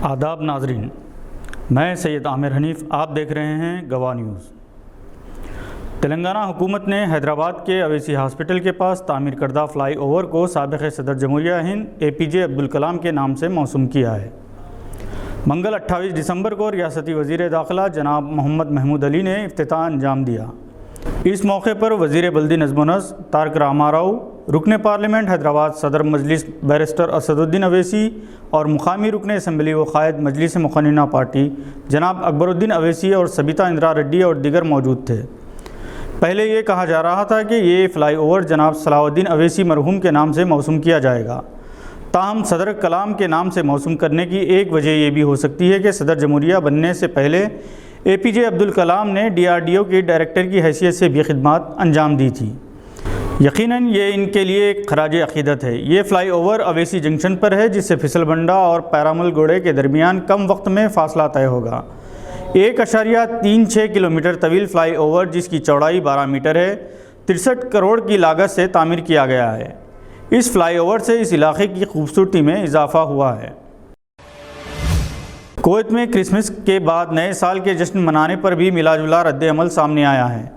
आदाब नाजरीन, मैं सैयद आमिर हनीफ, आप देख रहे हैं गवाह न्यूज़। तेलंगाना हुकूमत ने हैदराबाद के अवैसी हॉस्पिटल के पास तामीर करदा फ़्लाई ओवर को साबिक़ सदर जमहूरिया हिंद APJ अब्दुल कलाम के नाम से मौसूम किया है। मंगल 28 दिसंबर को रियासती वज़ीर दाखिला जनाब मोहम्मद महमूद अली ने इफ्तिताह अंजाम दिया। इस मौके पर वज़ीर बल्दी नज़्म व नस्क़ तारक रामाराव, रुकन पार्लियामेंट हैदराबाद सदर मजलिस बैरिस्टर असदुद्दीन अवैसी और मुकामी रुकन असम्बली व क़ायद मजलिस मुक़न्निना पार्टी जनाब अकबरुद्दीन अवैसी और सबिता इंदिरा रेड्डी और दीगर मौजूद थे। पहले ये कहा जा रहा था कि ये फ़्लाई ओवर जनाब सलाहुद्दीन अवैसी मरहूम के नाम से मौसूम किया जाएगा। ताहम सदर कलाम के नाम से मौसूम करने की एक वजह यह भी हो सकती है कि सदर जमहूरिया बनने से पहले APJ अब्दुल कलाम ने DRDO के डायरेक्टर की हैसियत से भी खिदमत अंजाम दी थी। यकीनन ये इनके लिए एक खराज अक़ीदत है। ये फ़्लाई ओवर अवैसी जंक्शन पर है, जिससे फिसलबंडा और पैरामल गोड़े के दरमियान कम वक्त में फ़ासला तय होगा। 1.36 किलोमीटर तवील फ़्लाई ओवर, जिसकी चौड़ाई 12 मीटर है, 63 करोड़ की लागत से तामीर किया गया है। इस फ़्लाई ओवर से इस इलाके की खूबसूरती में इजाफ़ा हुआ है। कुवैत में क्रिसमस के बाद नए साल के जश्न मनाने पर भी मिला-जुला रद्द-ए-अमल सामने आया है।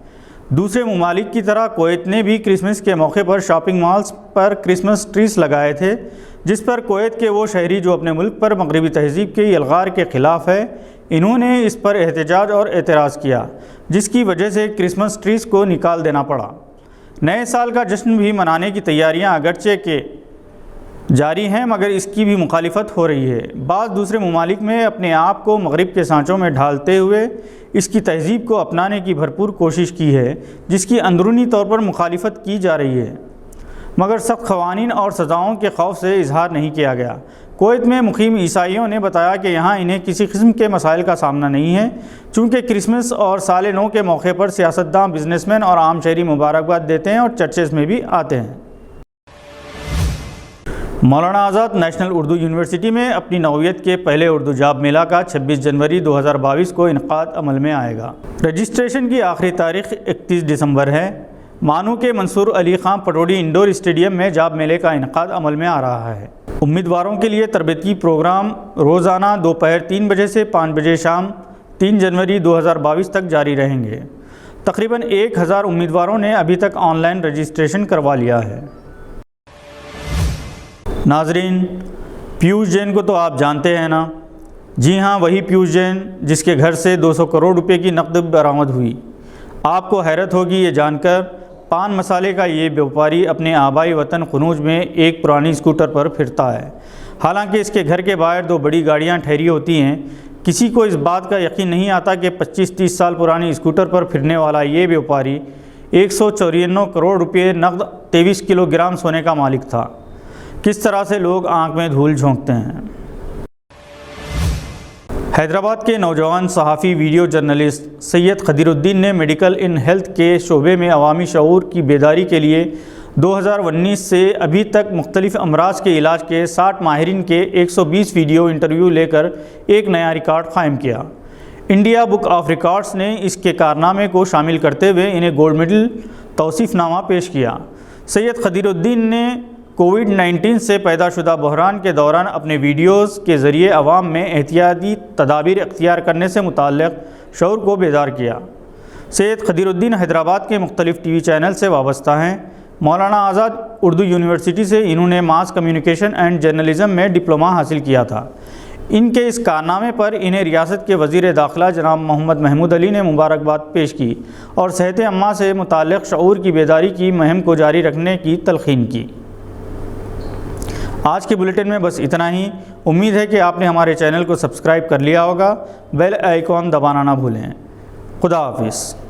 दूसरे ममालिक की तरह कुवैत ने भी क्रिसमस के मौके पर शॉपिंग मॉल्स पर क्रिसमस ट्रीज लगाए थे, जिस पर कुवैत के वो शहरी जो अपने मुल्क पर मगरबी तहज़ीब के यलगार के ख़िलाफ़ है, इन्होंने इस पर एहतजाज और एतराज़ किया, जिसकी वजह से क्रिसमस ट्रीज को निकाल देना पड़ा। नए साल का जश्न भी मनाने की तैयारियाँ अगरचे के जारी हैं, मगर इसकी भी मुखालिफत हो रही है। बाज़ दूसरे ममालिक में अपने आप को मगरिब के सांचों में ढालते हुए इसकी तहज़ीब को अपनाने की भरपूर कोशिश की है, जिसकी अंदरूनी तौर पर मुखालिफत की जा रही है, मगर सख्त क़वानीन और सज़ाओं के खौफ से इजहार नहीं किया गया। कुवैत में मुक़ीम ईसाइयों ने बताया कि यहाँ इन्हें किसी किस्म के मसाइल का सामना नहीं है, चूँकि क्रिसमस और साल नौ के मौके पर सियासतदान, बिजनेसमैन और आम शहरी मुबारकबाद देते हैं और चर्चेस में भी आते हैं। मौलाना आज़ाद नेशनल उर्दू यूनिवर्सिटी में अपनी नौयत के पहले उर्दू जॉब मेला का 26 जनवरी 2022 को इनक़ाद अमल में आएगा। रजिस्ट्रेशन की आखिरी तारीख़ 31 दिसंबर है। मानू के मंसूर अली ख़ान पटौड़ी इंडोर स्टेडियम में जॉब मेले का इनक़ाद अमल में आ रहा है। उम्मीदवारों के लिए तरबेती प्रोग्राम रोज़ाना दोपहर 3 बजे से 5 बजे शाम 3 जनवरी 2022 तक जारी रहेंगे। तकरीबन 1000 उम्मीदवारों ने अभी तक ऑनलाइन रजिस्ट्रेशन करवा लिया है। नाजरीन, पीयूष जैन को तो आप जानते हैं ना? जी हाँ, वही पीयूष जैन जिसके घर से 200 करोड़ रुपए की नकद बरामद हुई। आपको हैरत होगी ये जानकर, पान मसाले का ये व्यापारी अपने आबाई वतन क़नूज में एक पुरानी स्कूटर पर फिरता है। हालांकि इसके घर के बाहर 2 बड़ी गाड़ियां ठहरी होती हैं। किसी को इस बात का यकीन नहीं आता कि 25-30 साल पुरानी स्कूटर पर फिरने वाला ये व्यापारी 194 करोड़ रुपये नकद 23 किलोग्राम सोने का मालिक था। किस तरह से लोग आंख में धूल झोंकते हैं। हैदराबाद के नौजवान सहाफ़ी वीडियो जर्नलिस्ट सैयद खदीरुद्दीन ने मेडिकल इन हेल्थ के शोबे में अवामी शऊर की बेदारी के लिए 2019 से अभी तक मुख्तलिफ़ अमराज के इलाज के 60 माहिरीन के 120 वीडियो इंटरव्यू लेकर एक नया रिकॉर्ड कायम किया। इंडिया बुक ऑफ रिकॉर्ड्स ने इसके कारनामे को शामिल करते हुए इन्हें गोल्ड मेडल तौसीफ़नामा पेश किया। सैयद खदीरुद्दीन ने कोविड-19 से पैदाशुदा बहरान के दौरान अपने वीडियोज़ के ज़रिए अवाम में एहतियाती तदाबीर इख्तियार करने से मुताल्लिक़ शऊर को बेदार किया। सैयद खदीरुद्दीन हैदराबाद के मुख्तलिफ़ TV चैनल से वाबस्ता हैं। मौलाना आज़ाद उर्दू यूनिवर्सिटी से इन्होंने मास कम्युनिकेशन एंड जर्नलिज़म में डिप्लोमा हासिल किया था। इनके इस कारनामे पर इन्हें रियासत के वज़ीर दाखिला जनाब मोहम्मद महमूद अली ने मुबारकबाद पेश की और सेहत अम्मा से मुताल्लिक़ शऊर की बेदारी की मुहिम को जारी रखने की तलक़ीन की। आज के बुलेटिन में बस इतना ही। उम्मीद है कि आपने हमारे चैनल को सब्सक्राइब कर लिया होगा। बेल आइकॉन दबाना ना भूलें। खुदा हाफिज़।